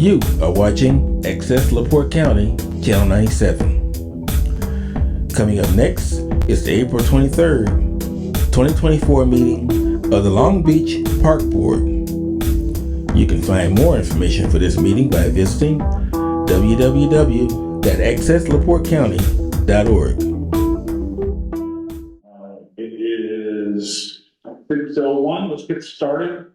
You are watching Access LaPorte County, Channel 97. Coming up next is the April 23rd, 2024 meeting of the Long Beach Park Board. You can find more information for this meeting by visiting www.accesslaportecounty.org. It is 6:01. Let's get started.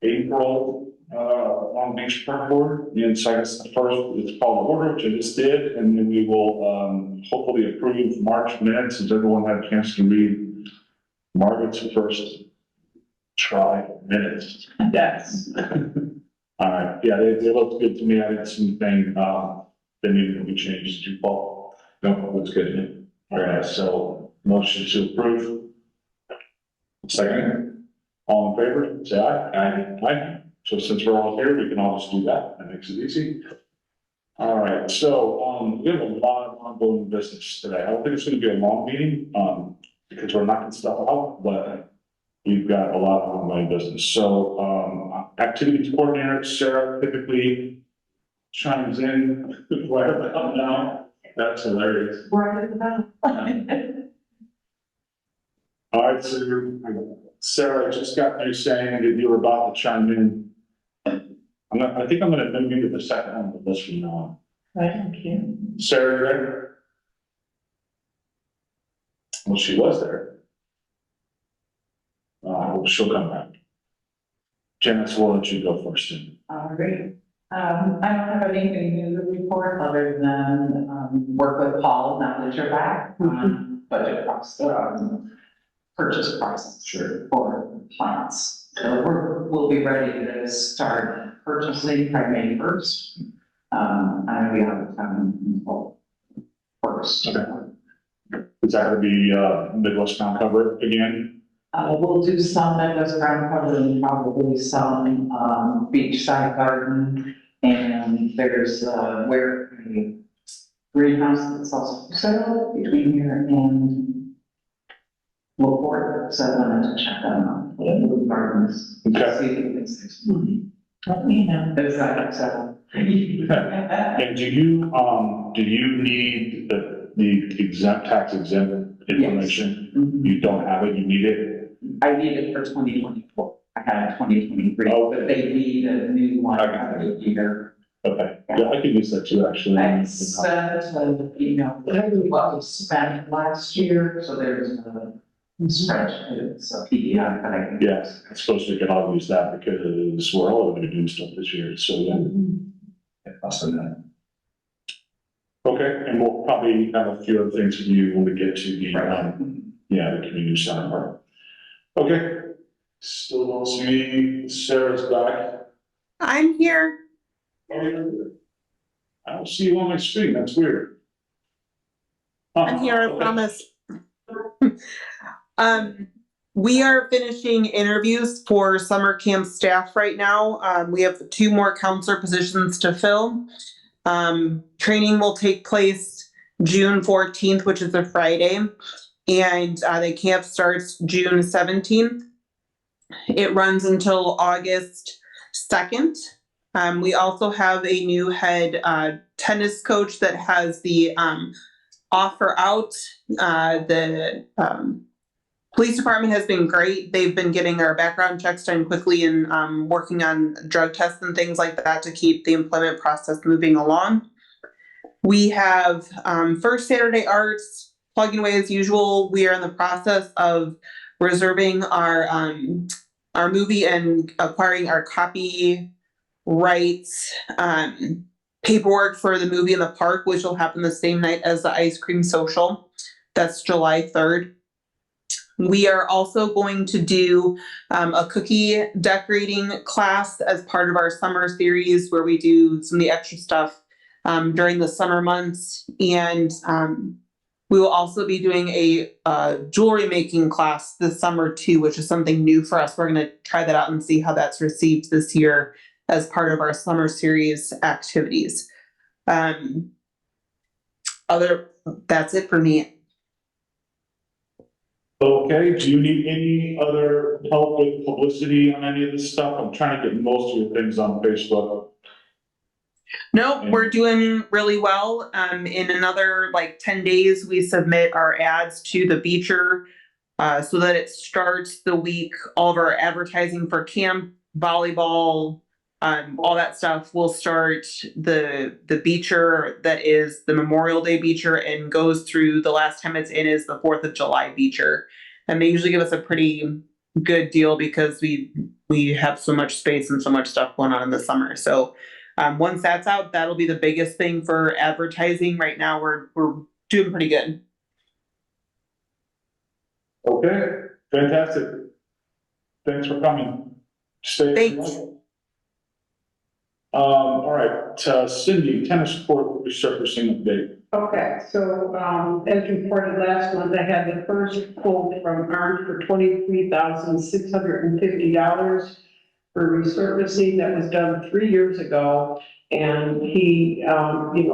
April Long Beach Park Board. And so I guess the first it's called to order, which I just did, and then we will hopefully approve March minutes. Has everyone had a chance to read Margaret's first try minutes? Yes. All right. Yeah, they looked good to me. I didn't see anything that needed to be changed. Did you, Paul? No, looks good. All right. So motion to approve. Second. All in favor, say aye. Aye. So since we're all here, we can all just do that. That makes it easy. All right, so we have a lot of ongoing business today. I don't think it's gonna be a long meeting, because we're knocking stuff out, but we've got a lot of ongoing business. So activities coordinator, Sarah typically chimes in right about now. That's hilarious. Right at the bell. All right, so Sarah, I just got you saying that you were about to chime in. I think I'm gonna move you to the second one of this from now on. Right, thank you. Sarah, you there? Well, she was there. She'll come back. Janice, we'll let you go first. All right. I don't have anything new to report other than, work with Paul now that you're back on budget process, purchase process. Sure. For plants. So we'll be ready to start purchasing by May 1st. And we have until first. Okay. Is that gonna be Midwest ground cover again? We'll do some Midwest ground cover and probably some beachside garden. And there's where a greenhouse that's also set between here and LaPorte. So I wanted to check on the gardens. Okay. See if it's let me know. There's that, so. And do you need the exempt, tax exempt information? Mhm. You don't have it, you need it? I need it for 2024. I had 2023, Oh. but they need a new one every year. Okay, yeah, I could use that too, actually. I sent an email, what was spent last year, so there's a spreadsheet, it's a PDF that I can. Yes, I suppose we can all use that because we're all going to do stuff this year, so yeah. Awesome. Okay, and we'll probably have a few other things for you when we get to the, the community center part. Okay, still don't see Sarah's back. I'm here. I don't see you on my screen, that's weird. I'm here, I promise. We are finishing interviews for summer camp staff right now. We have 2 more counselor positions to fill. Training will take place June 14th, which is a Friday, and the camp starts June 17th. It runs until August 2nd. We also have a new head tennis coach that has the offer out. The police department has been great. They've been getting our background checks done quickly and working on drug tests and things like that to keep the employment process moving along. We have First Saturday Arts plugging away as usual. We are in the process of reserving our movie and acquiring our copy rights paperwork for the movie in the park, which will happen the same night as the ice cream social. That's July 3rd. We are also going to do a cookie decorating class as part of our summer series where we do some of the extra stuff during the summer months. And we will also be doing a jewelry making class this summer too, which is something new for us. We're going to try that out and see how that's received this year as part of our summer series activities. That's it for me. Okay, do you need any other help with publicity on any of this stuff? I'm trying to get most of your things on Facebook. No, we're doing really well. In another like 10 days, we submit our ads to the Beecher so that it starts the week. All of our advertising for camp, volleyball, all that stuff will start the Beecher that is the Memorial Day Beecher and goes through the last time it's in is the 4th of July Beecher. And they usually give us a pretty good deal because we have so much space and so much stuff going on in the summer. So once that's out, that'll be the biggest thing for advertising. Right now, we're doing pretty good. Okay, fantastic. Thanks for coming. Stay. Thanks. All right, Cindy, tennis court resurfacing update. Okay, so, as reported last month, I had the first quote from Arndt for $23,650 for resurfacing that was done 3 years ago. And he,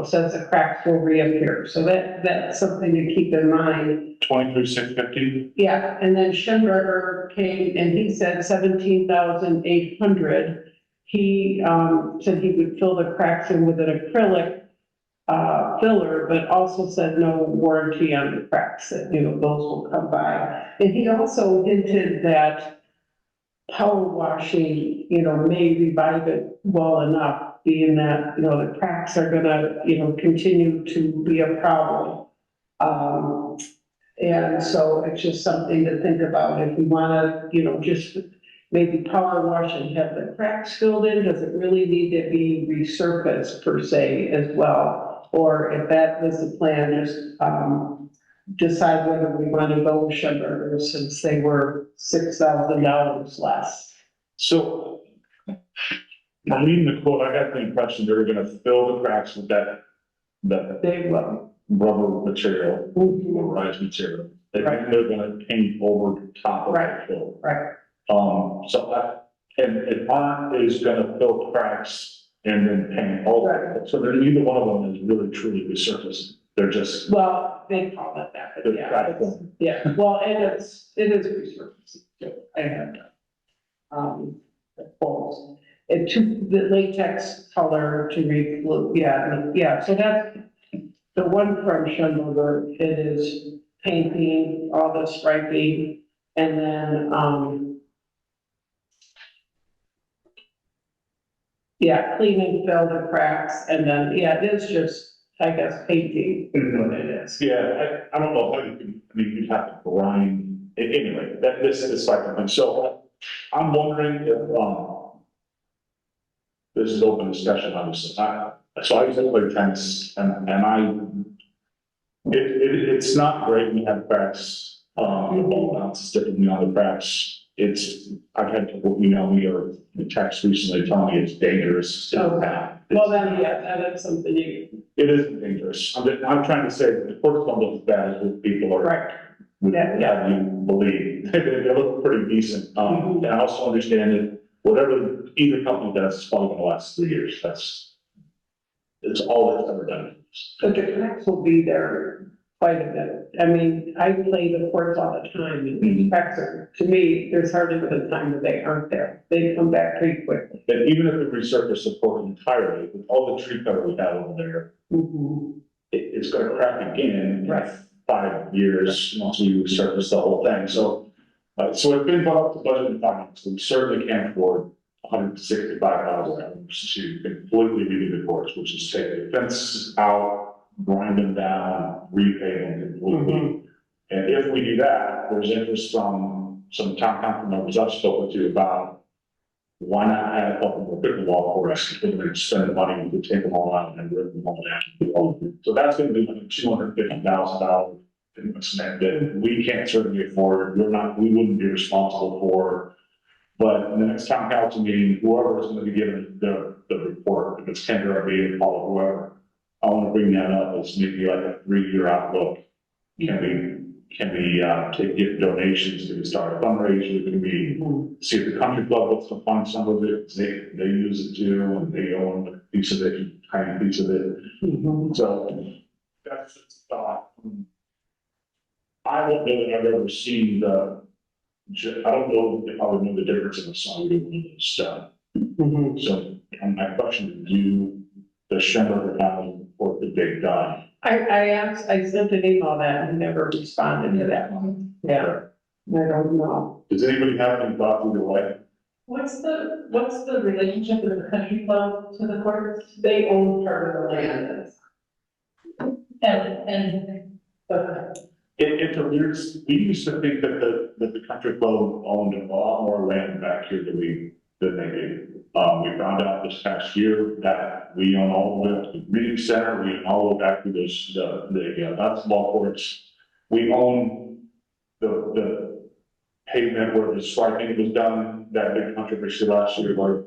says the cracks will reappear. So that's something to keep in mind. 23,650. Yeah, and then Schemberger came and he said 17,800. He, said he would fill the cracks in with an acrylic filler, but also said no warranty on the cracks, that, those will come by. And he also hinted that power washing, may revive it well enough, being that, the cracks are gonna, continue to be a problem. And so it's just something to think about if we wanna, just maybe power wash and have the cracks filled in. Does it really need to be resurfaced per se as well? Or if that was the plan, just decide whether we want to go with Schemberger since they were $6,000 less. So, reading the quote, I got the impression they were gonna fill the cracks with that They will. rubber material, Mhm. rubberized material. They're Right. gonna paint over top of Right. that fill. Right. And Arndt is gonna fill cracks and then paint over. Right. So neither one of them is really truly resurfacing. They're just, Well, they call it that, but They're yeah, cracked. yeah, well, and it is resurfacing too. I have that. The folds. And to the latex color to read, yeah, so that's the one from Schemberger. It is painting, all the striping, and then, clean and fill the cracks, and then, it is just, I guess, painting is what it is. yeah, I don't know how you can, you'd have to grind, anyway, this is like, so I'm wondering if, this is open discussion, obviously. So I used to play tennis and it's not great when you have cracks, the ball bounces differently on the cracks. I've had people email me or text recently telling me it's dangerous. Okay. Well, then, that is something you. It isn't dangerous. I'm trying to say that the courts don't look as bad as what people are. Right. Would Yeah. have you believe. They look pretty decent. Mhm. And I also understand that whatever either company does, it's probably gonna last 3 years. It's all that's ever done. But the cracks will be there quite a bit. I mean, I play the courts all the time, and the cracks are, to me, there's hardly been a time that they aren't there. They come back pretty quickly. And even if it resurface the court entirely, with all the tree cover we have over there, it's gonna crack again Right. in 5 years once we resurface the whole thing. So it's been brought up to budget and finance. We certainly can't afford $165,000 to completely redo the courts, which is take the fences out, grind them down, repave them completely. And if we do that, there's interest from some town council members I've spoken to about why not add a couple more pickleball courts, if we spend the money to take them all out and rip them all down. So that's gonna be like $250,000 investment that we can't certainly afford, we wouldn't be responsible for. But in the next town council meeting, whoever is gonna be given the report, if it's Kendra or me, Paul, whoever, I wanna bring that up as maybe like a 3-year outlook. Can we get donations? Can we start a fundraiser? Can we see if the country club wants to fund some of it? They use it too, and they own a piece of it, tiny piece of it. So that's just a thought. I don't know that I've ever seen I don't know if I would know the difference in the song and stuff. Mhm. So, my question to you, the Schemberger County or the big guy? I sent an email that and never responded to that one. Yeah, I don't know. Does anybody have any thought either way? What's the relationship of the country club to the courts? They own part of the land. Okay. It's a weird, we used to think that the country club owned a lot more land back here than they do. We found out this past year that we own all the way up to the community center, we own all the way back to the basketball courts. We own the pavement where the striping was done, that big controversy last year, where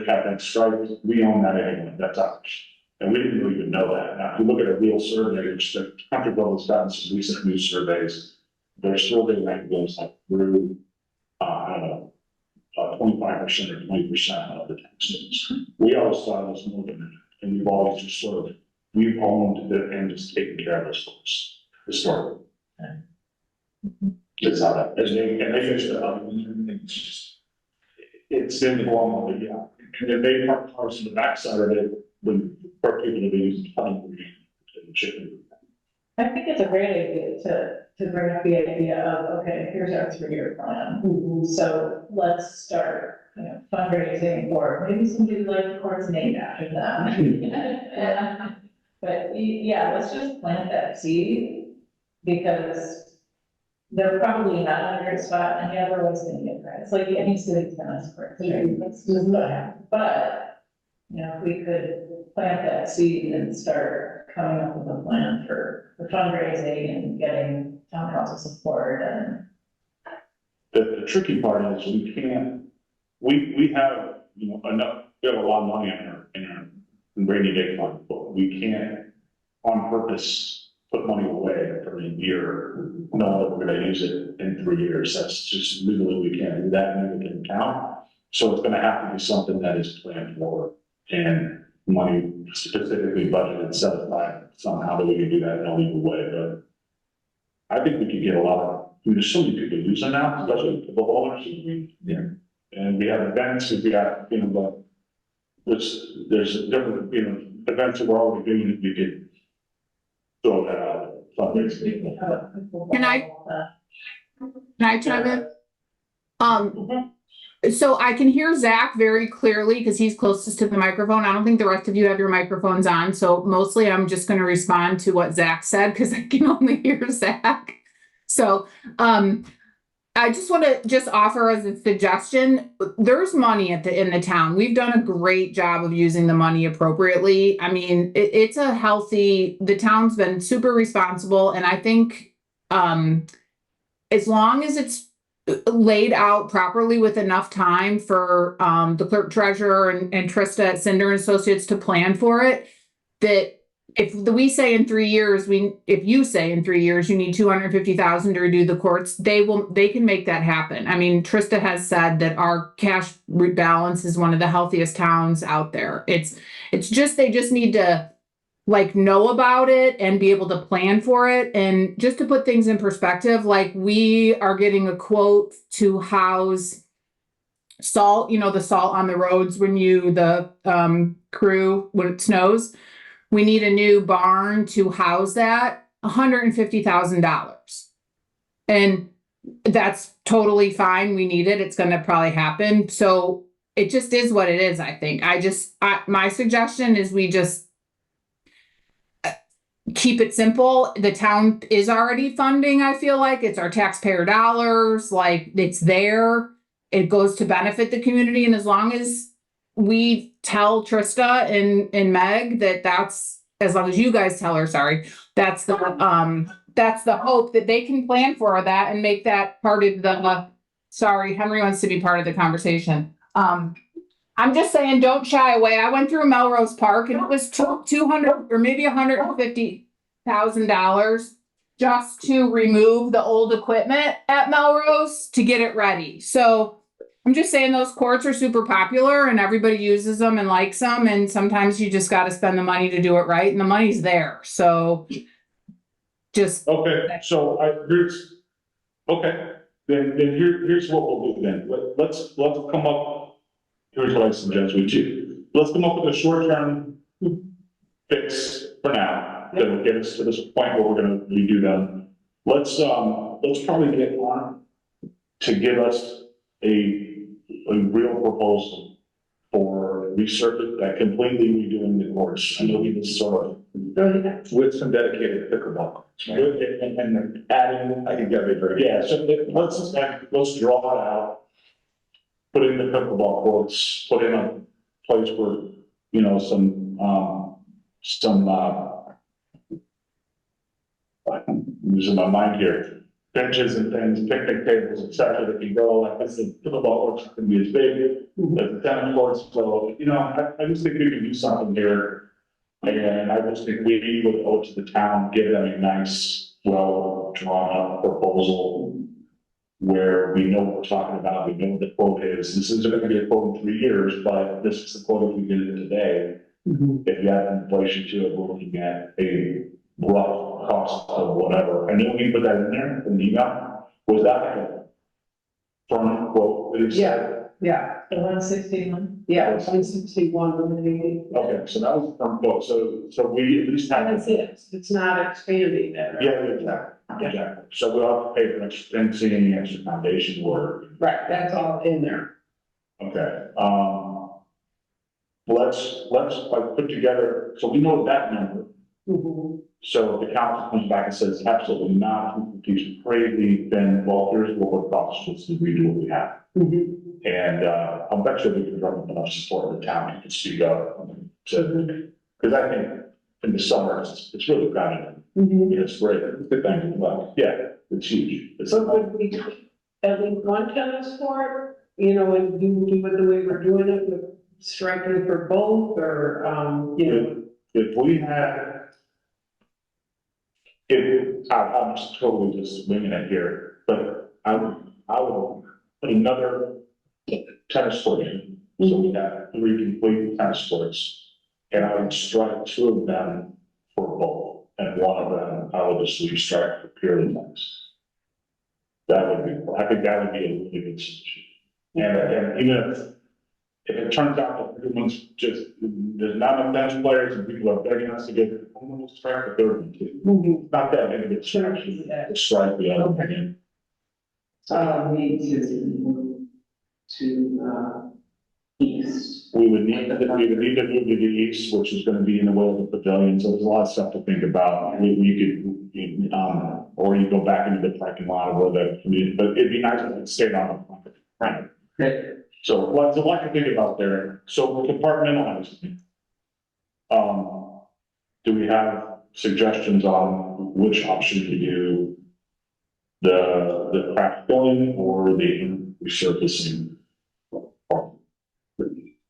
Captain striped, we own that anyway, that's ours. And we didn't even know that. Now, if you look at a real survey, which the country club has gotten some recent news surveys, their survey rank goes like through, I don't know, 25% or 20% of the taxes. We always thought it was more than that, and we've always just sort of, we've owned it and just taken care of those folks historically. It's how that, and they used to, it's in the long run, yeah. And then they park cars in the backside of it when, for people to be using hunting and chicken. I think it's a great idea to bring up the idea of, okay, here's our 3-year plan. So let's start, fundraising for, maybe somebody would like the courts named after them. But yeah, let's just plant that seed, because they're probably not in a great spot, and yeah, they're always gonna get grants, like any city's gonna support, that's just what happens. But, if we could plant that seed and start coming up with a plan for fundraising and getting town council support and. The tricky part is we have, enough, we have a lot of money in our rainy day fund, but we can't on purpose put money away for a year, knowing that we're gonna use it in 3 years. That's just legally, we can't do that, and we can count. So it's gonna have to be something that is planned for and money specifically budgeted, set aside somehow that we can do that in a legal way, but I think we could get a lot of, there's so many people using now, especially the ballers. Yeah. And we have events, we've got, but there's different, events that we're already doing, we could throw that out. Fundraising. Can I chime in? So I can hear Zach very clearly because he's closest to the microphone. I don't think the rest of you have your microphones on, so mostly I'm just going to respond to what Zach said because I can only hear Zach. So I just want to offer as a suggestion, there's money in the town. We've done a great job of using the money appropriately. I mean, it's a healthy, the town's been super responsible, and I think as long as it's laid out properly with enough time for the clerk treasurer and Trista at Cinder and Associates to plan for it, that if we say in 3 years, if you say in 3 years you need $250,000 to redo the courts, they can make that happen. I mean, Trista has said that our cash balance is one of the healthiest towns out there. It's just they just need to know about it and be able to plan for it. And just to put things in perspective, we are getting a quote to house salt, the salt on the roads when the crew, when it snows. We need a new barn to house that, $150,000. And that's totally fine. We need it. It's going to probably happen. So it just is what it is, I think. My suggestion is we just keep it simple. The town is already funding, I feel like. It's our taxpayer dollars. It's there. It goes to benefit the community. And as long as we tell Trista and Meg that's, as long as you guys tell her, that's the hope that they can plan for that and make that part of the, Henry wants to be part of the conversation. I'm just saying, don't shy away. I went through Melrose Park and it was $200 or maybe $150,000 just to remove the old equipment at Melrose to get it ready. So I'm just saying those courts are super popular and everybody uses them and likes them. And sometimes you just got to spend the money to do it right. And the money's there. So just, Okay, so here's what we'll do then. Let's come up, here's what I suggest we do. Let's come up with a short-term fix for now, that will get us to this point where we're gonna redo them. Let's probably get one to give us a real proposal for resurface, that completely redoing the course. I know we was sort of with some dedicated pickleball. And adding, I think that'd be very, yeah, so let's draw it out. Put in the pickleball courts, put in a place where, you know, losing my mind here, benches and things, picnic tables, et cetera, that can go, like this, the pickleball courts can be as big as the tennis courts, so, you know, I just think we can do something here. And I just think we would owe it to the town, give them a nice, well drawn up proposal where we know what we're talking about, we know what the quote is. This isn't gonna be a quote in 3 years, but this is the quote we get it today. If you have inflation to it, we're looking at a rough cost of whatever. And then we put that in there, in the email. Was that like a firm quote that he said? Yeah, The 161. yeah, 161. Okay, so that was a firm quote. So we at least have. That's it. It's not expanding that. Yeah, exactly. So we'll have to pay for extra fencing, extra foundation work. Right, that's all in there. Okay, let's like put together, so we know that number. Mhm. So if the council comes back and says, absolutely not, these crazy, then, well, here's what it costs us to redo what we have. Mhm. And, I'll bet you we can run enough support of the town to speak up. Because I think in the summer, it's really crowded. Mhm. It's great, good thing, but yeah, it's huge. It's So would we, at least one tennis court, you know, and do it the way we're doing it with striking for both, or, you know? If we had. I'm just totally just winging it here, but I would put another tennis court in. So we have 3 complete tennis courts. And I would strike 2 of them for both, and 1 of them I would just restrike for purely tennis. That would be, I think that would be a really good solution. And even if it turns out that everyone's just, there's not enough tennis players and people are begging us to get almost strike the 3rd one too. Mhm. Not that many good strikes, strike the other one. Need to east. We would need to move to the east, which is gonna be in the way of the pavilion, so there's a lot of stuff to think about. Or you go back into the parking lot or where but it'd be nice if it stayed on the front. Right. Okay. So, there's a lot to think about there. So compartmentalizing. Do we have suggestions on which option to do? The crack filling or the resurfacing?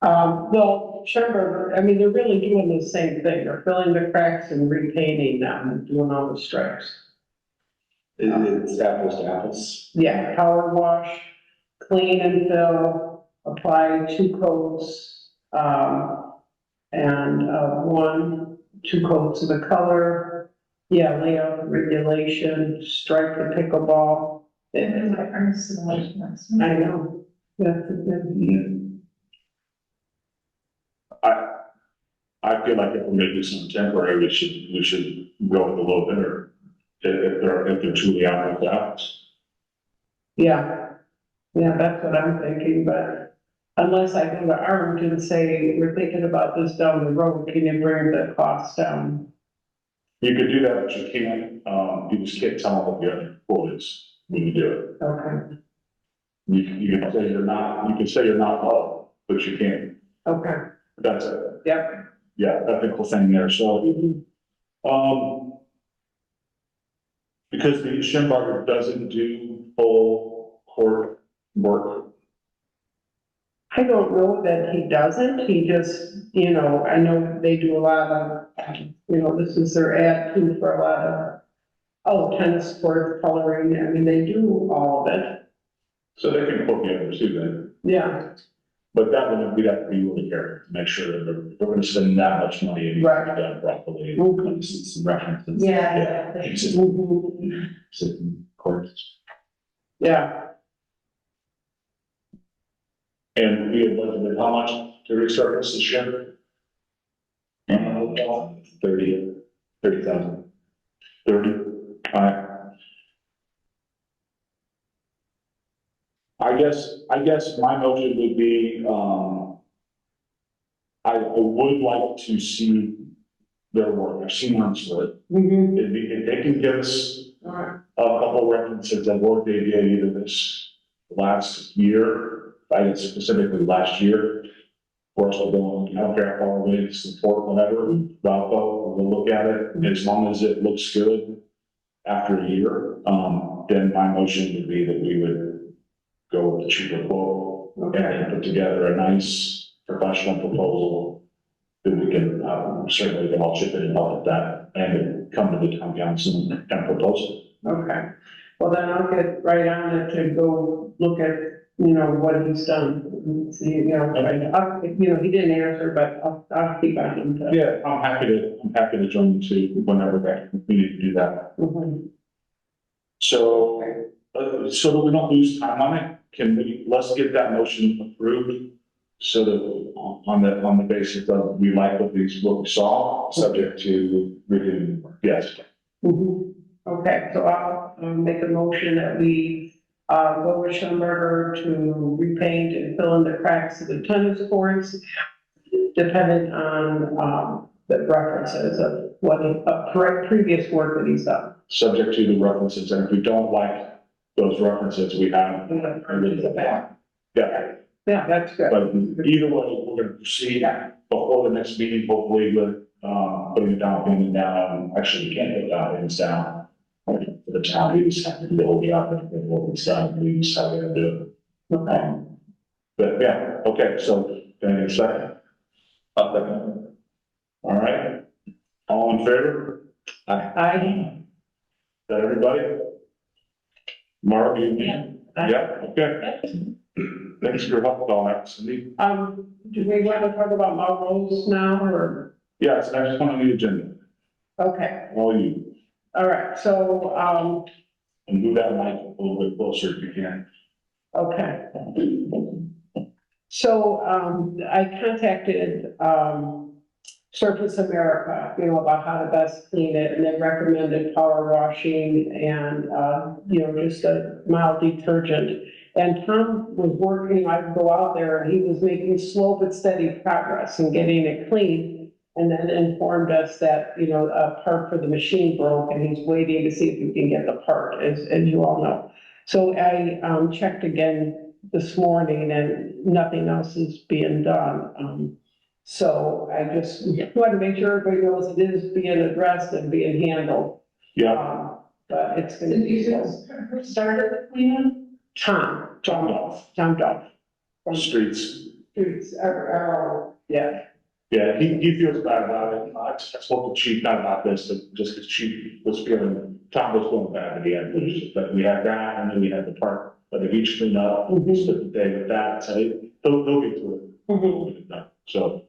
Well, Schaumburg, I mean, they're really doing the same thing. They're filling the cracks and repainting them and doing all the stripes. It's apples to apples. Yeah, power wash, clean and fill, apply 2 coats, and 2 coats of the color. Yeah, layout regulation, stripe the pickleball. There's like earnest simulation. I know. That's I feel like if we're gonna do something temporary, we should go with a little bit, if they're truly out of the house. Yeah, that's what I'm thinking, but unless I go to Armed and say, we're thinking about this down the road, can you bring the cost down? You could do that, but you can't, you just can't tell them what the other quote is when you do it. Okay, You can say you're not low, but you can't, okay, that's it. yep. Yeah, that's the cool thing there, so, because the Schimbarger doesn't do full court work. I don't know that he doesn't, he just, you know, I know they do a lot of, you know, this is their ad too for a lot of, tennis court coloring, I mean, they do all of it, So they can put me over too then. yeah. But that would, we'd have to be really careful to make sure that we're gonna spend that much money and Right. done properly. Mhm. Some references. Yeah. System courts. Yeah, And we had budgeted how much to resurface this year? 30,000. 30, alright. I guess my motion would be, I would like to see their work, I've seen them for it. mhm, If they can give us all right, a couple references of work they did either this last year, I guess specifically last year. For us to go, I don't care how far away, support whatever, Valpo, we'll look at it, and as long as it looks good after a year, then my motion would be that we would go with the cheaper quote okay, and put together a nice professional proposal that we can, certainly can all chip in and help with that and come to the town council and propose it. okay. Well, then I'll get right on it to go look at, what he's done. And see, he didn't answer, but I'll keep on him to. Yeah, I'm happy to join you too, whenever we need to do that. Mhm. So, so that we don't lose time on it, let's get that motion approved. So that on the basis of we like what we saw, subject to reviewing, yes. Mhm. Okay, so I'll make a motion that we go with Schlumberger to repaint and fill in the cracks of the tennis courts, dependent on the references of what previous work that he's done. Subject to the references, and if we don't like those references, we have. Yeah, Yeah, that's good. but either way, we're gonna proceed before the next meeting, hopefully with, putting the down payment down. Actually, we can't put down payments down. For the town, we just have to build the up and what we decide, we just have to do. Okay. But yeah, okay, so, then a second. Up there. All right, all in favor? I, Is that everybody? Mark, you? Yeah, okay. Thanks for your help with all that, Cindy. do we want to talk about Melrose now, or? Yeah, it's the next one on the agenda, Okay, all you, all right, so, and move that mic a little bit closer if you can. okay. So, I contacted, Surface America, about how to best clean it, and they recommended power washing and, just a mild detergent. And Tom was working, I'd go out there, and he was making slow but steady progress in getting it clean. And then informed us that, a part for the machine broke, and he's waiting to see if he can get the part, as you all know. So I, checked again this morning, and nothing else is being done. So I just want to make sure everybody knows it is being addressed and being handled. Yeah, But it's gonna Did be, you started the cleanup? Tom Dolph. From streets, streets, yeah, yeah, he feels bad about it, I spoke to Chief, not about this, but just because Chief was feeling, Tom was feeling bad at the end, but we had that, and then we had the part, but if each cleaned up, split the day with that, so they'll get to it. Mhm. So,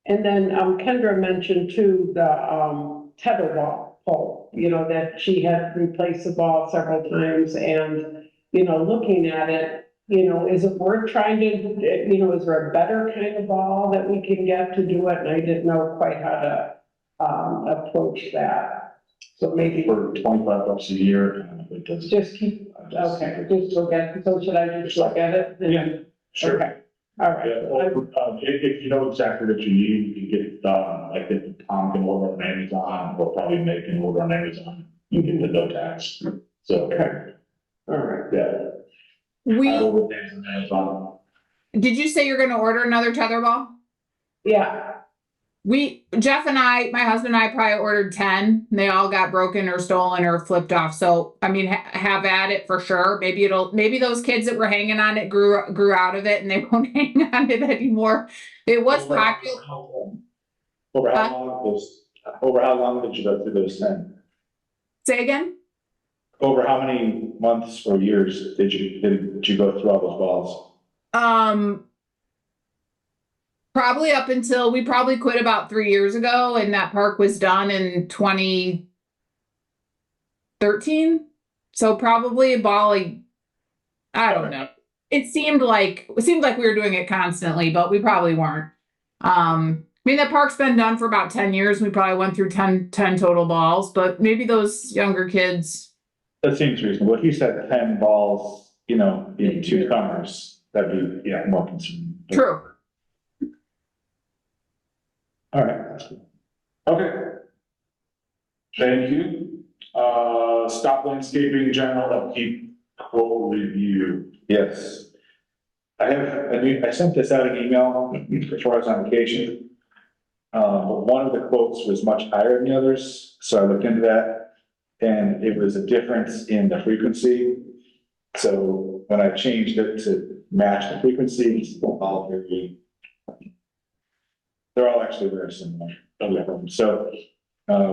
And then, Kendra mentioned too, the, tether ball pole, that she had replaced the ball several times, and, looking at it, is it worth trying to, is there a better kind of ball that we can get to do it? And I didn't know quite how to, approach that. So maybe for $25 a year, it does. just keep, okay, just look at, so should I just look at it? Yeah, sure. Okay, all right. Yeah, or, if you know exactly what you need, you can get it done, like if Tom can order on Amazon, we'll probably make an order on Amazon, you get the no tax. So, Okay, all right. yeah. We, I ordered things on Amazon. did you say you're gonna order another tetherball? Yeah, Jeff and I, my husband and I probably ordered 10. They all got broken or stolen or flipped off. So, I mean, have at it for sure. Maybe those kids that were hanging on it grew out of it and they won't hang on it anymore. It was popular. Over how long did you go through those 10? Say again? Over how many months or years did you go through all those balls? Probably up until, we probably quit about 3 years ago, and that park was done in 2013. So probably about like, I don't know. It seemed like we were doing it constantly, but we probably weren't. I mean, that park's been done for about 10 years. We probably went through 10 total balls, but maybe those younger kids. That seems reasonable. If you said 10 balls, you know, in 2 summers, that'd be, yeah, more concerning. True. All right. Okay. Thank you. Stop landscaping general upkeep quote review. Yes. I sent this out an email before I was on vacation. But one of the quotes was much higher than the others, so I looked into that. And it was a difference in the frequency. So when I changed it to match the frequency, they're all actually very similar. So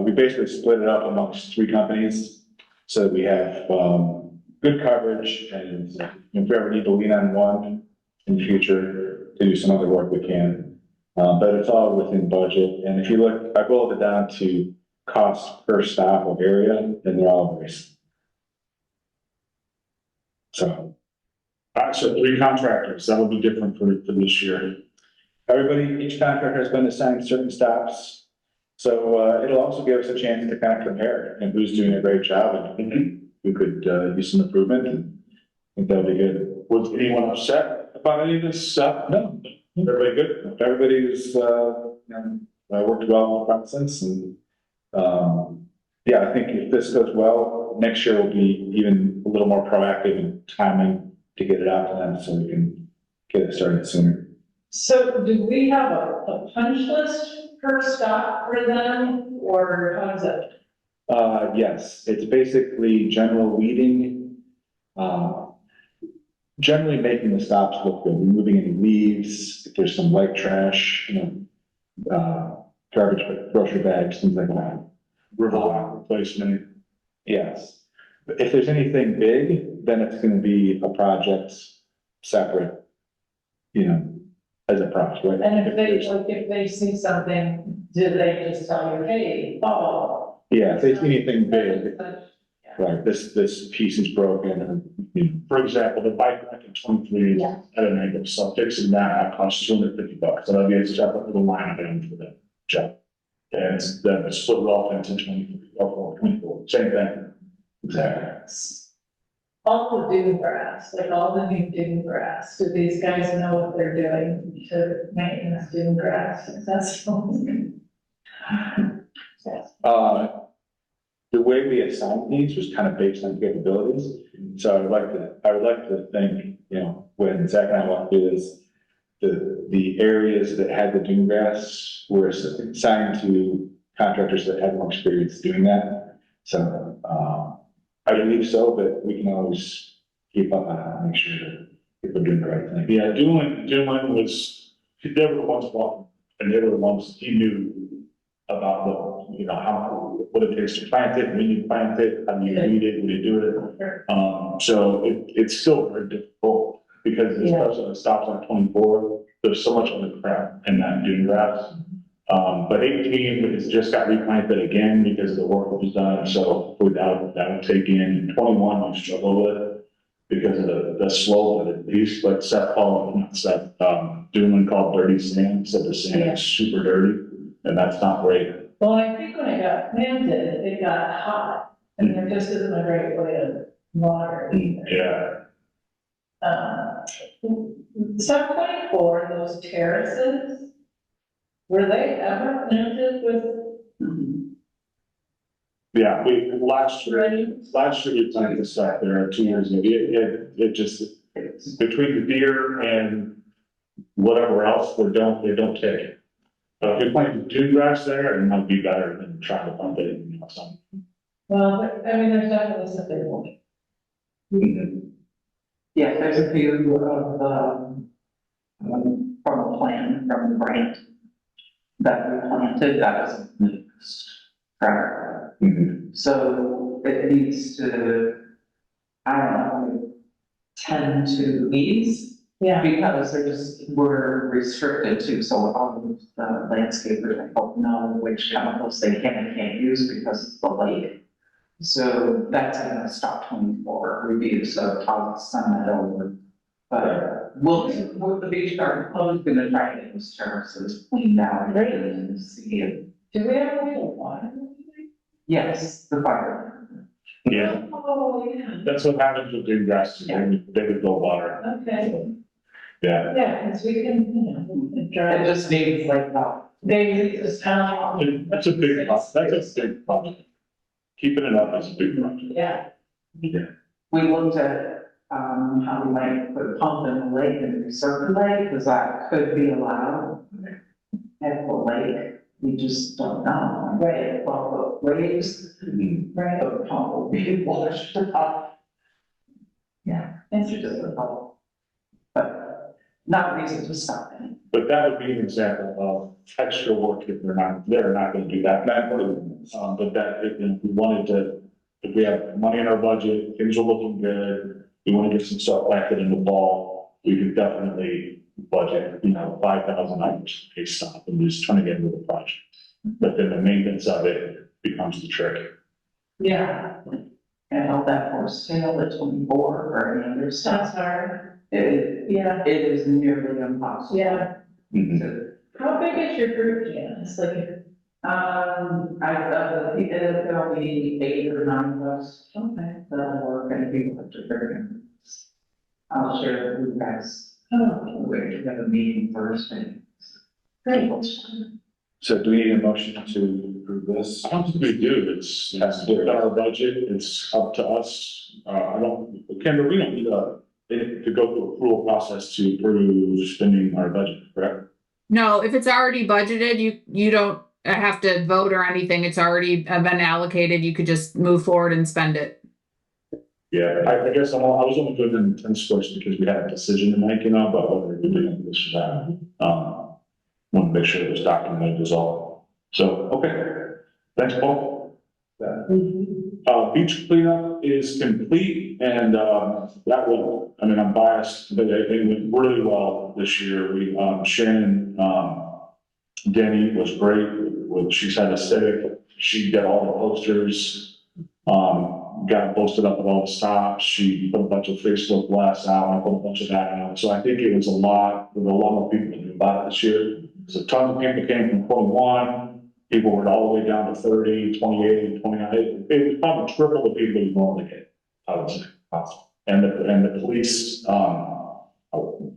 we basically split it up amongst 3 companies. So we have good coverage, and if we ever need to lean on one in the future to do some other work, we can. But it's all within budget. And if you look, I boiled it down to cost per stop of area, and they're all very similar. So. All right, so 3 contractors, that'll be different for this year. Everybody, each contractor has been assigned certain stops. So it'll also give us a chance to kind of compare and who's doing a great job, and we could use some improvement, and I think that'll be good. Was anyone upset about any of this stuff? No, Everybody good? everybody's worked well with the process, and yeah, I think if this goes well, next year will be even a little more proactive in timing to get it out to them so we can get it started sooner. So do we have a punch list per stop for them, or how does that? Yes, it's basically general weeding, generally making the stops look good, removing any leaves, if there's some white trash, garbage, grocery bags, things like that. River line replacement. Yes. But if there's anything big, then it's gonna be a project separate, as a project, right? And there's- if they see something, do they just tell you, hey, oh? Yeah, if they see anything big, right, this piece is broken, or, For example, the bike rack in 23 Yeah. at an angle, so fixing that costs $250. So that'd be a separate little line item for that job. And then it's split off into 23, or 24, same thing. Exactly. All the dune grass, like all the new dune grass, do these guys know what they're doing to maintenance dune grass successfully? The way we assigned these was kind of based on capabilities. So I would like to think, when Zach and I walked through this, the areas that had the dune grass were assigned to contractors that had more experience doing that. So, I believe so, but we can always keep up on it and make sure that people are doing the right thing. Yeah, Doolin was, they were the ones walking, and they were the ones he knew about what it takes to plant it, when you plant it, how you weed it, when you do it. So it's still very difficult, because especially when it stops on 24, there's so much of the crap in that dune grass. But 18, it's just got replanted again because of the work that was done, so that would take in. 21, we struggle with because of the slope of the piece, but Doolin called dirty sand, said the sand is super dirty, and that's not great. Well, I think when it got planted, it got hot, and there just isn't a great way to water it either. Yeah, Sub 24, those terraces, were they ever planted with? yeah, last year we planted this stuff there 2 years ago. It just, between the deer and whatever else, they don't take it. But if you plant dune grass there, it might be better than trying to pump it, something. Well, I mean, there's definitely something wrong. Yeah, there's a few of the, from the plan, from the grant that we planted, that was mixed. So it needs to, I don't know, tend to these Yeah, Because we're restricted to, so all of the landscapers, I don't know which chemicals they can and can't use because it's the lake. So that's gonna stop 24 reviews, so I'll send that over. But we'll the beach garden club is gonna try to get those terraces cleaned out and see if, do we have a way to water? yes, the fire. Yeah, Oh, yeah, that's what happens with green grass, they would go water, okay, yeah. yeah, because we can, you know, we can It drive. just needs like that. They just kind of. That's a big, that's a big problem. Keeping it up is a big problem. Yeah, We looked at, how we might put a pump in the lake and recirculate, because that could be allowed. At the lake, we just don't know. Right. Well, the waves, right. the pump will be washed out. Yeah, it's Interesting. difficult. But not reason to stop it. But that would be an example of extra work if they're not gonna do that. But that, if we wanted to, if we have money in our budget, things are looking good, we wanna get some stuff planted in the fall, we could definitely budget, $5,000 a stop and just turn it into the project. But then the maintenance of it becomes the trick. Yeah, And all that for sale at 24 or any other that's stuff. hard, It yeah, is nearly impossible. yeah. to- How big is your group, Janice? Like, I think there'll be 8 or 9 of us okay, that'll work and people have to figure it out. I'll share with you guys, oh, we're gonna have a meeting Thursday. great. So do we need a motion to approve this? I don't think we do, it's within our budget, it's up to us. Kendra, we don't need to go through approval process to approve spending our budget, correct? No, if it's already budgeted, you don't have to vote or anything. It's already been allocated. You could just move forward and spend it. Yeah, I guess I was only good in tennis course because we had a decision to make, about whether we're doing this or that. Want to make sure it was documented as all. So, okay, thanks, Paul. Beach cleanup is complete and, that will, I'm biased, but it went really well this year. We, Shannon, Denny was great. She's had a aesthetic. She got all the posters, got posted up at all the stops. She put a bunch of Facebook blasts out. I put a bunch of that out. So I think it was a lot, there were a lot of people to do about it this year. So tons of people came from 21. People were all the way down to 30, 28, 29. It was probably triple the people you normally get, I would say. And the police,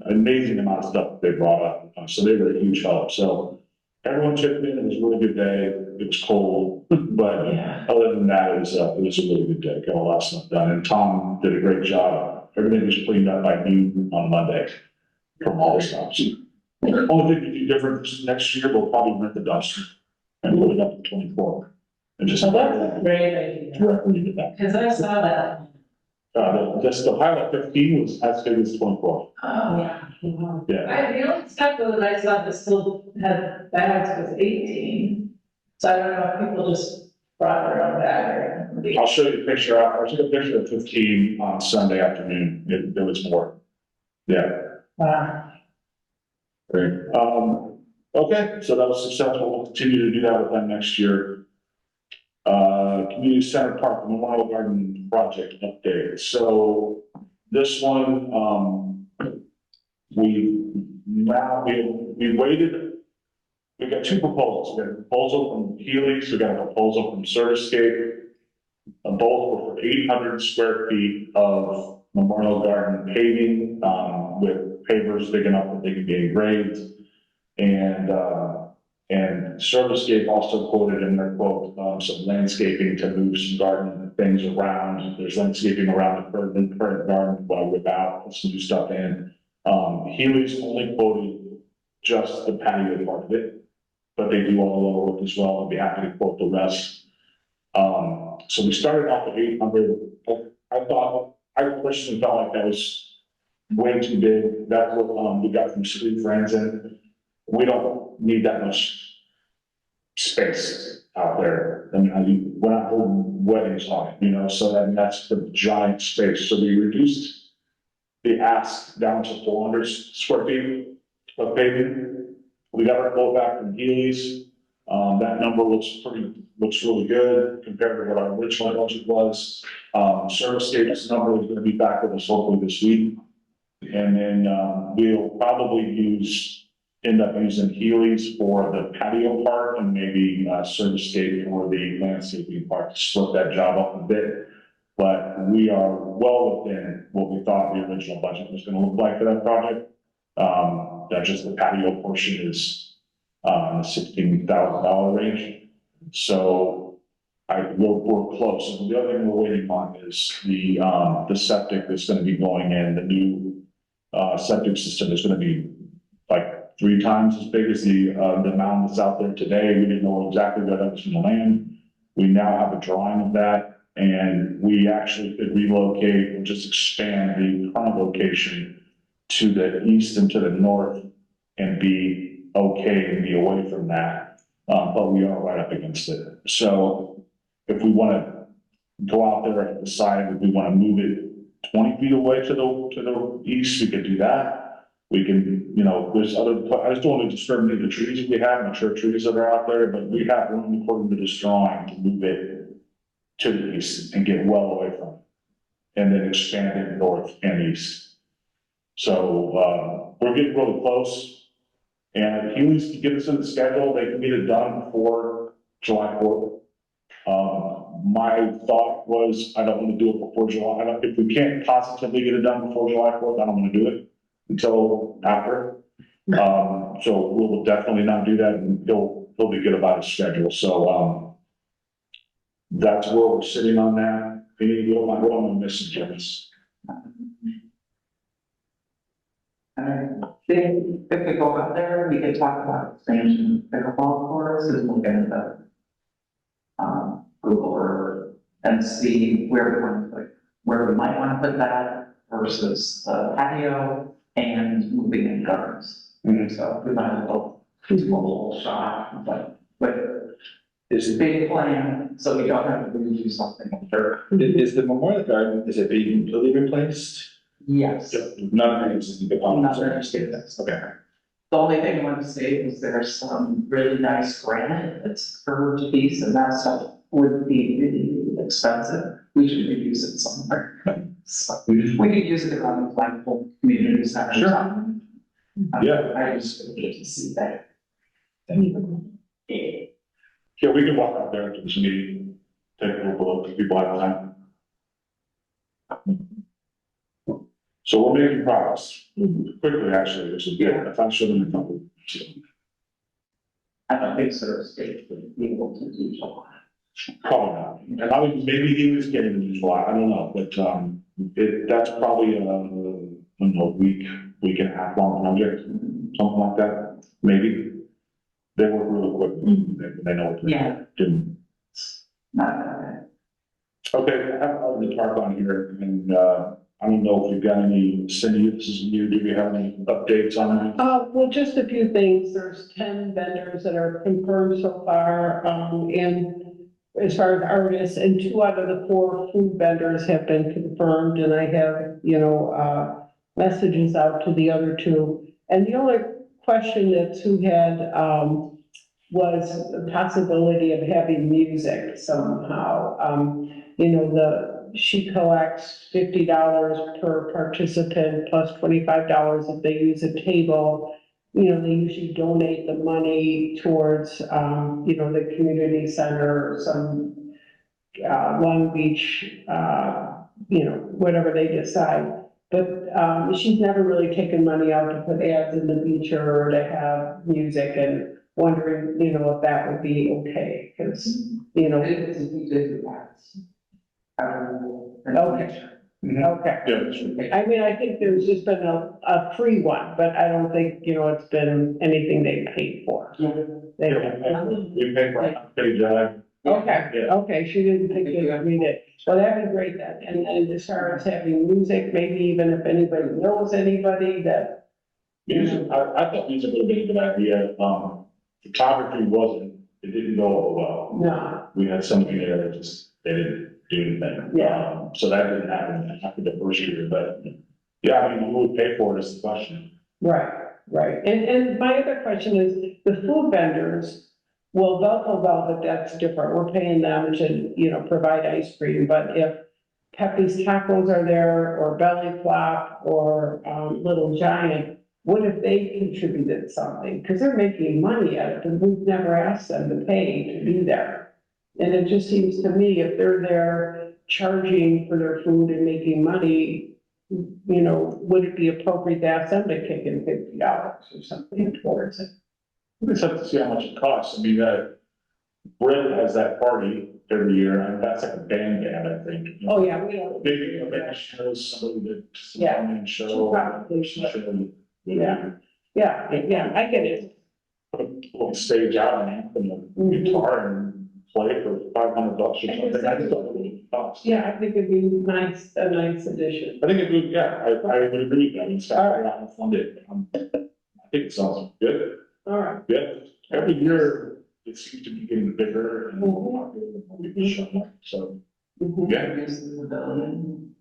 amazing amount of stuff they brought up. So they were a huge help. So everyone chipped in. It was a really good day. It was cold, but Yeah. other than that, it was a really good day. Got a lot of stuff done. And Tom did a great job. Everything was cleaned up by noon on Monday from all the stops. The only thing to do different next year, we'll probably rent the dumpster and load it up to 24. And just. So that's a great idea, Directly to that. because I saw that. Just the pilot 15 was as big as 24. Oh, yeah. Yeah. The only stuff that I saw that still had bags was 18. So I don't know if people just brought their own bag or. I'll show you a picture. I took a picture of 15 on Sunday afternoon. There was more. Yeah. Wow. Great. Okay, so that was successful. We'll continue to do that with them next year. Community Center Park Memorial Garden Project update. So this one, we waited. We got 2 proposals. We got a proposal from Healy's, we got a proposal from Certiscape. Both were for 800 square feet of Memorial Garden paving, with pavers big enough that they can be engraved. And Certiscape also quoted in their quote, some landscaping to move some garden things around. There's landscaping around the current garden while without, put some new stuff in. Healy's only quoted just the patio part of it, but they do all the lower work as well. I'd be happy to quote the rest. So we started off at 800. I personally felt like that was way too big. That's what, we got from Street Friends, and we don't need that much space out there. We're not holding weddings on it, so that's the giant space. So we reduced the ask down to 400 square feet of paving. We got our quote back from Healy's. That number looks really good compared to what our original budget was. ServiceScape's number is gonna be back with us hopefully this week. And then, we'll probably end up using Healy's for the patio part and maybe, ServiceScape for the landscaping part, to split that job up a bit. But we are well within what we thought the original budget was gonna look like for that project. That just the patio portion is, $16,000 range. So we're close. And the other thing we're waiting on is the septic that's gonna be going in. The new septic system is gonna be like 3 times as big as the mound that's out there today. We didn't know exactly where that was gonna land. We now have a drawing of that, and we actually could relocate and just expand the current location to the east and to the north and be okay and be away from that. But we are right up against it. So if we want to go out there and decide if we want to move it 20 feet away to the east, we could do that. We can, there's I just don't want to disturb any of the trees we have, mature trees that are out there, but we have room according to this drawing to move it to the east and get well away from it. And then expand it north and east. So, we're getting really close. And if Healy's can get us in the schedule, they can get it done before July 4th. My thought was, I don't want to do it before July. If we can't positively get it done before July 4th, I don't want to do it until after. So we'll definitely not do that, and he'll be good about his schedule. So, that's where we're sitting on that. What am I missing, Janice? If we go out there, we could talk about expansion of pickleball courts and look into the Google Earth and see where we might want to put that versus patio and moving in gardens. So we might have a little shot, but it's a big plan, so we don't have to really do something. Sure. Is the Memorial Garden, is it being completely replaced? Yes. None of the existing components None are. of the existing. Okay. The only thing I want to say is there's some really nice granite that's curved piece, and that stuff would be really expensive. We should reuse it somewhere. So we could use it around the Blackpool Community Center. Sure. Or something. Yeah. I just would get to see that. Yeah, we can walk out there to this meeting, take a little look, if people have time. So we're making progress quickly, actually, which is good. Faster than we thought. I don't think State would be able to do July. Probably not. And I mean, maybe he was getting into July, I don't know, but, that's probably a week and a half long project, something like that, maybe. They work really quick, they know what Yeah. they're doing. Not bad. Okay, I have the park on here, and, I don't know if you've got any, Cindy, this is you, do we have any updates on that? Well, just a few things. There's 10 vendors that are confirmed so far, and as far as artists, and 2 out of the 4 food vendors have been confirmed, and I have, messages out to the other 2. And the only question that Sue had, was the possibility of having music somehow. She collects $50 per participant plus $25 if they use a table. They usually donate the money towards, the community center, or some, Long Beach, whatever they decide. But, she's never really taken money out to put ads in the feature or to have music, and wondering, if that would be okay, because, It's a DJ pass. Okay. Okay. Yeah. I mean, I think there's just been a free one, but I don't think, it's been anything they paid for. We pay for it, pay Jack. Okay, Yeah. okay, she didn't think they would read it. Well, that'd be great then. And then as far as having music, maybe even if anybody knows anybody that. Music, I thought music would have been a good idea, photography wasn't, it didn't go over well. No, We had somebody there that they didn't do anything. Yeah. So that didn't happen after the first year, but Yeah, I mean, who would pay for it is the question. Right, right. And my other question is, the food vendors, well, Velco Velvet, that's different. We're paying them to, you know, provide ice cream, but if Pepe's Tacos are there, or Belly Flop, or, Little Giant, what if they contributed something? Because they're making money at it, and we've never asked them to pay to be there. And it just seems to me, if they're there charging for their food and making money, you know, would it be appropriate to ask them to kick in $50 or something towards it? We just have to see how much it costs. I mean, Brent has that party every year, and that's like a band, I think. Oh, yeah, we don't. Maybe show somebody that, some Yeah. coming show. Probably should. Yeah, yeah, yeah, I get it. Put a little stage out and amp and a guitar and play for $500 or something. I just don't know what it costs. Yeah, I think it'd be nice, a nice addition. I think it would, yeah, I would agree with that. It's figuring out and fund it. I think it sounds good. All right. Yeah, every year it seems to be getting bigger and more popular and more people showing up. So, Mhm. yeah. Use the building.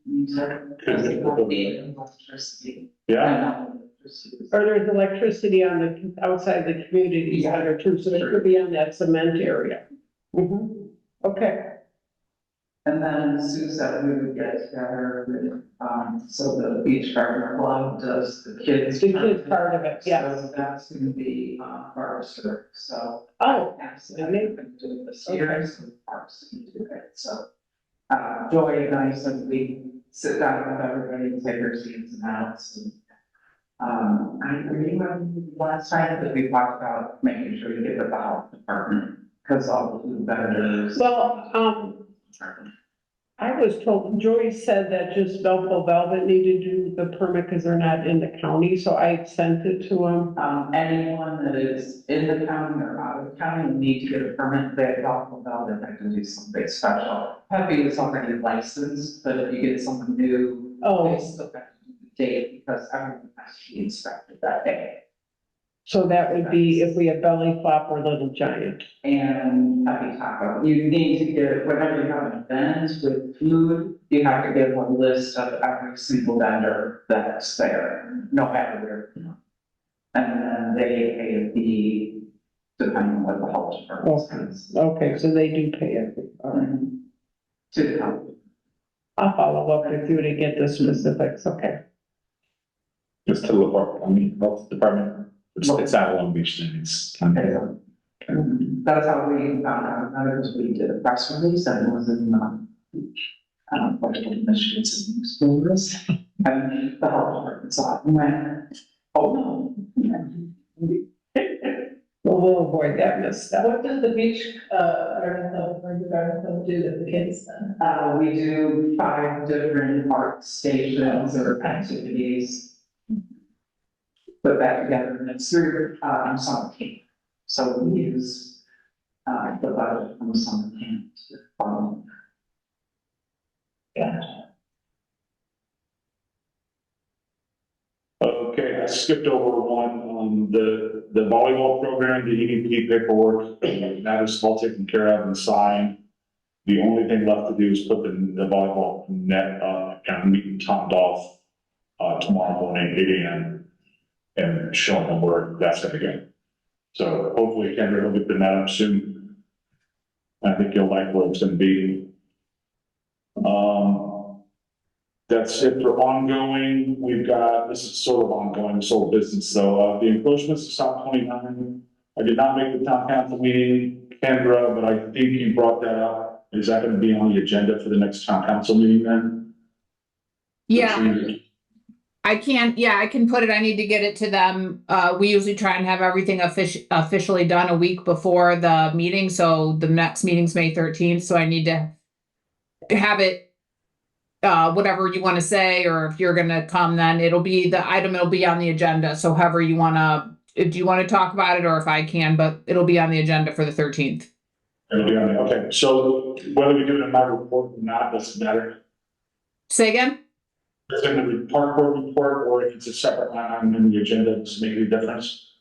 Use it. Could be. Electricity. Yeah, Or there's electricity on the, outside the community center too, so it could be on that cement area. Mhm. Okay, And then Sue said we would get together with, so the beach garden club does the kids. the kids part of it, yeah. So that's gonna be, Forrester, so. Oh, Absolutely, they've been doing this year, so Parks can do it, so. Joy and I said we sit down with everybody and take our seats and outs and. I remember last time that we talked about making sure we get the health department, because all the food vendors. well, I was told, Joyce said that just Velco Velvet needed to do the permit because they're not in the county, so I sent it to them. Anyone that is in the county or out of the county will need to get a permit, they talk about it, they can do something special. Pepe is already licensed, but if you get someone new, they Oh, still have to do the date because everyone has to be inspected that day. so that would be if we have Belly Flop or Little Giant. And Pepe Taco, you need to get, whenever you have an event with food, you have to give a list of every single vendor that's there, no matter where. And then they pay a fee depending on what the health department says. Okay, so they do pay it. All right. To the county. I'll follow up with you to get the specifics, okay? Just to look up, I mean, health department, it's not Long Beach, then it's. That's how we found out about it, was we did a press release and it was in, Michigan City Schools. And the health department saw it and went, oh no. Well, we'll avoid that misstep. What does the beach, garden club, or the garden club do with the kids then? We do 5 different art stations or activities. Put that together and it's through, summer camp. So we use, the budget from summer camp to follow. Yeah. okay, I skipped over one, the volleyball program, the EDP paperwork, that is all taken care of and signed. The only thing left to do is put the volleyball net up, and I'm meeting Tom Dolph, tomorrow morning, 8 AM, and show him where that's gonna go. So hopefully Kendra will get the net up soon. I think you'll like where it's gonna be. That's it for ongoing. We've got, this is sort of ongoing, sort of business, so, the encroachments of South 29. I did not make the town council meeting, Kendra, but I think you brought that up. Is that gonna be on the agenda for the next town council meeting then? Yeah, I can put it, I need to get it to them. We usually try and have everything officially done a week before the meeting, so the next meeting's May 13th, so I need to have it, whatever you want to say, or if you're gonna come, then it'll be on the agenda, so however you wanna, if you wanna talk about it, or if I can, but it'll be on the agenda for the 13th. It'll be on there, okay, so whether we do it in my report or not, doesn't matter. Say again? It's in the park board report, or if it's a separate line item in the agenda, does it make any difference?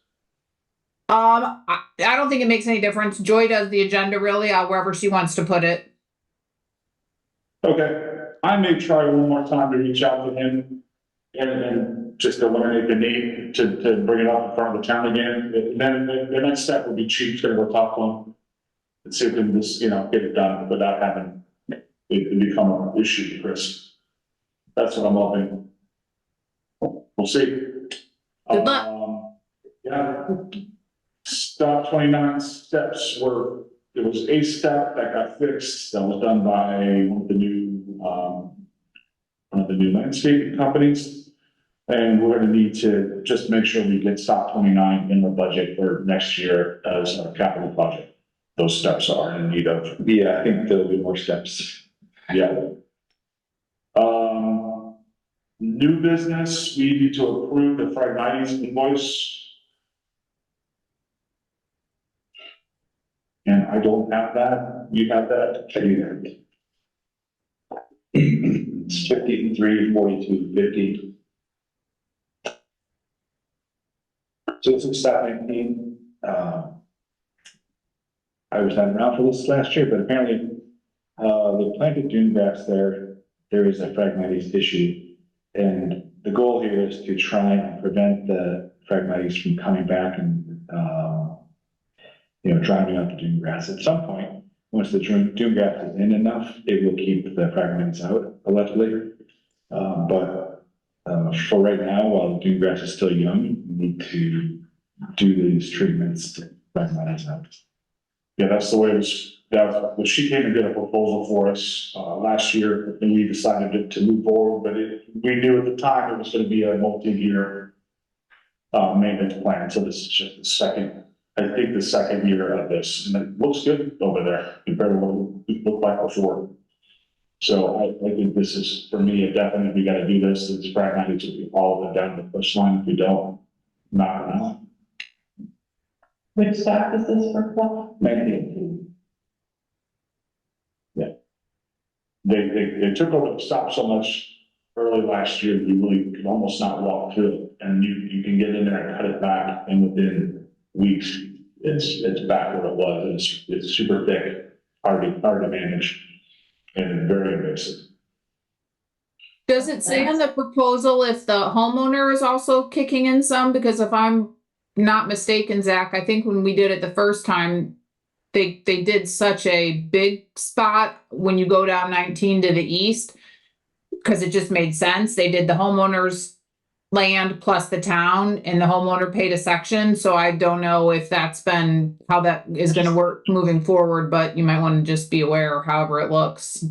I don't think it makes any difference. Joy does the agenda really, wherever she wants to put it. Okay, I may try one more time to reach out to him and then just eliminate the need to bring it up in front of the town again. And then the next step would be Chief's gonna go talk to him and see if we can just, you know, get it done without having it become an issue, Chris. That's what I'm hoping. We'll see. Good luck. Yeah. Stop 29 steps were, there was a step that got fixed, that was done by one of the new landscaping companies. And we're gonna need to just make sure we get stop 29 in the budget for next year as a capital project. Those steps are in need of, Yeah, I think there'll be more steps. yeah. New business, we need to approve the Phragmites invoice. And I don't have that, you have that? It's 53, 42, 50. So this is step 19. I was not around for this last year, but apparently, the planted dune grass there is a Phragmites issue. And the goal here is to try and prevent the Phragmites from coming back and, drowning out the dune grass. At some point, once the dune grass is in enough, it will keep the Phragmites out, allegedly. But for right now, while the dune grass is still young, we need to do these treatments to Phragmites out. Yeah, that's the way it was, she came and did a proposal for us, last year, and we decided to move forward, but we knew at the time it was gonna be a multi-year maintenance plan, so this is just the second year of this, and it looks good over there compared to what it looked like before. So I think this is, for me, a definite, we gotta do this, it's pragmatic to be all of it down the push line, if we don't, knock it out. Which stop is this for? 19. They took over the stop so much early last year, you really could almost not walk through it, and you can get in there and cut it back, and within weeks, it's back where it was, and it's super thick, hard to manage, and very invasive. Does it say on the proposal if the homeowner is also kicking in some? Because if I'm not mistaken, Zach, I think when we did it the first time, they did such a big spot when you go down 19 to the east, because it just made sense. They did the homeowner's land plus the town, and the homeowner paid a section. So I don't know if that's been how that is going to work moving forward, but you might want to just be aware however it looks.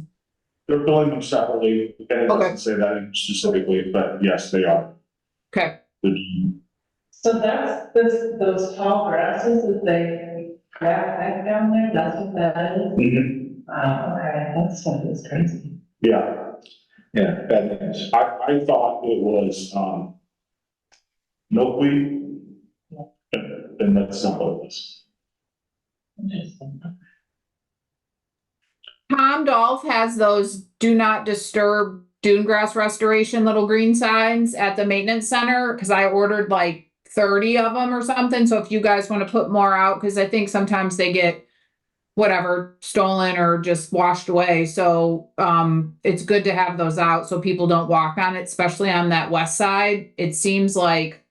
They're billing them separately, and it Okay. doesn't say that specifically, but yes, they are. Okay. So that's those tall grasses that they back down there, that's what that is? Okay, that stuff is crazy. Yeah, Yeah, bad news. I thought it was, milkweed, and that's not what it was. Interesting. Tom Dolph has those do not disturb dune grass restoration little green signs at the maintenance center, because I ordered like 30 of them or something. So if you guys want to put more out, because I think sometimes they get whatever stolen or just washed away. So it's good to have those out so people don't walk on it, especially on that west side. It seems like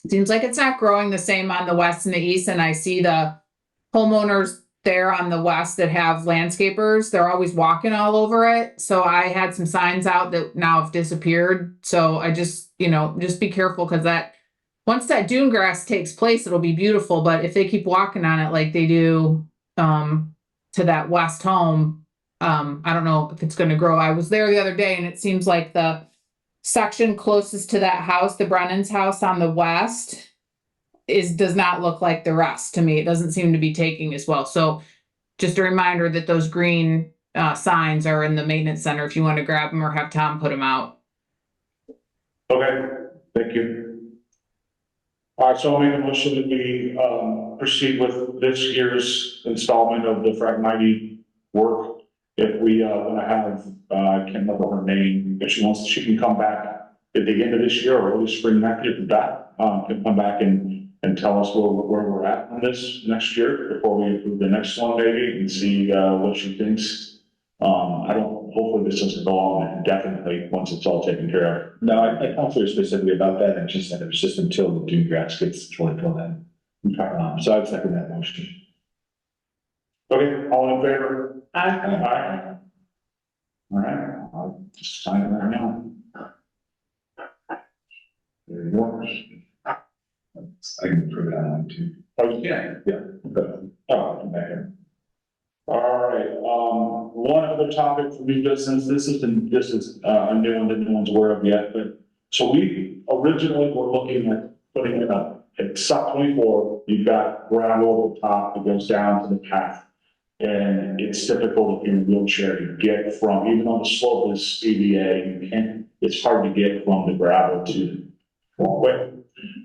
it's not growing the same on the west and the east. And I see the homeowners there on the west that have landscapers, they're always walking all over it. So I had some signs out that now have disappeared. So I just be careful, because that once that dune grass takes place, it'll be beautiful. But if they keep walking on it like they do to that west home, I don't know if it's going to grow. I was there the other day, and it seems like the section closest to that house, the Brennan's house on the west, does not look like the rest to me. It doesn't seem to be taking as well. So just a reminder that those green signs are in the maintenance center if you want to grab them or have Tom put them out. Okay, thank you. All right, so I'll make a motion that we proceed with this year's installment of the Phragmite work. If we want to have, I can't remember her name, if she can come back at the end of this year or early spring next year, can come back and tell us where we're at on this next year before we approve the next one maybe, and see what she thinks. I don't hopefully this doesn't go on indefinitely once it's all taken care of. No, I talked to her specifically about that, and she said it was just until the dune grass gets fully filled in. So I'd second that motion. Okay, all in favor? I, Aye. All right, I'll just sign it right now. There you go. I can prove it online too. Oh, you can? Yeah, but, oh, come back here. All right, one other topic for new business, this is a new one that no one's aware of yet, but, so we originally were looking at putting in at SUP 24, you've got gravel over the top that goes down to the path. And it's difficult if you're in a wheelchair to get from, even though the slope is ADA, it's hard to get from the gravel to the walkway.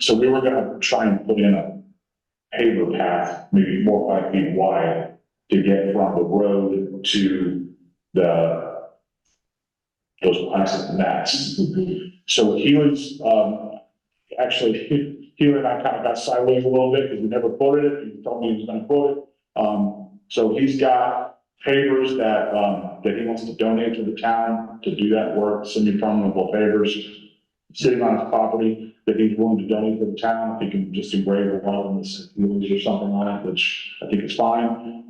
So we were gonna try and put in a paver path, maybe 4 or 5 feet wide, to get from the road to those plastic mats. So he was, actually, he and I kind of got sideways a little bit because we never quoted it. He told me he was gonna quote it. So he's got pavers that he wants to donate to the town to do that work, semi-permeable pavers sitting on his property that he's willing to donate to the town. If he can just engrave a lot of them or something on it, which I think is fine.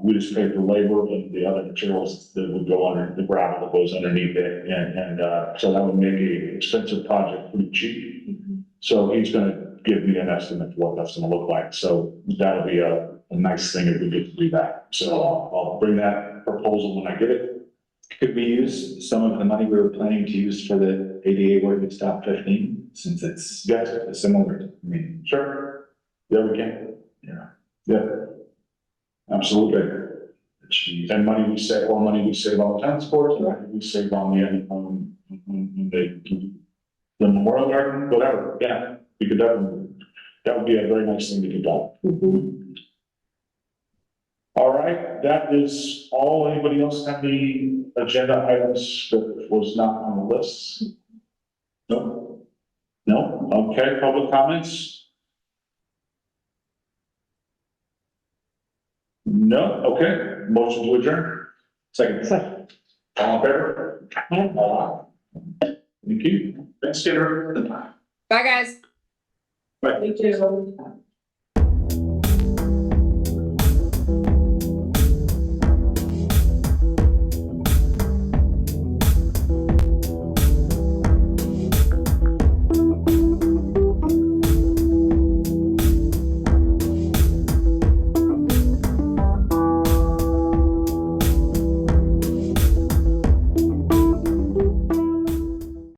We just pay for labor and the other materials that would go under the gravel that goes underneath it. And so that would make a expensive project pretty cheap. So he's gonna give me an estimate for what that's gonna look like. So that'll be a nice thing if we get to do that. So I'll bring that proposal when I get it. Could we use some of the money we were planning to use for the ADA work at Stop 15, since it's similar, I mean, Sure. Yeah, we can. yeah. Yeah. Absolutely. Geez. And money we save on the tennis courts, and money we save on the Memorial Garden, whatever. Yeah, we could definitely, that would be a very nice thing to get done. All right, that is all. Anybody else have any agenda items that was not on the list? No? No? Okay, public comments? No? Okay, motion to adjourn? Second. All in favor? Thank you. Thanks, Taylor. Bye, guys. Bye. Me too.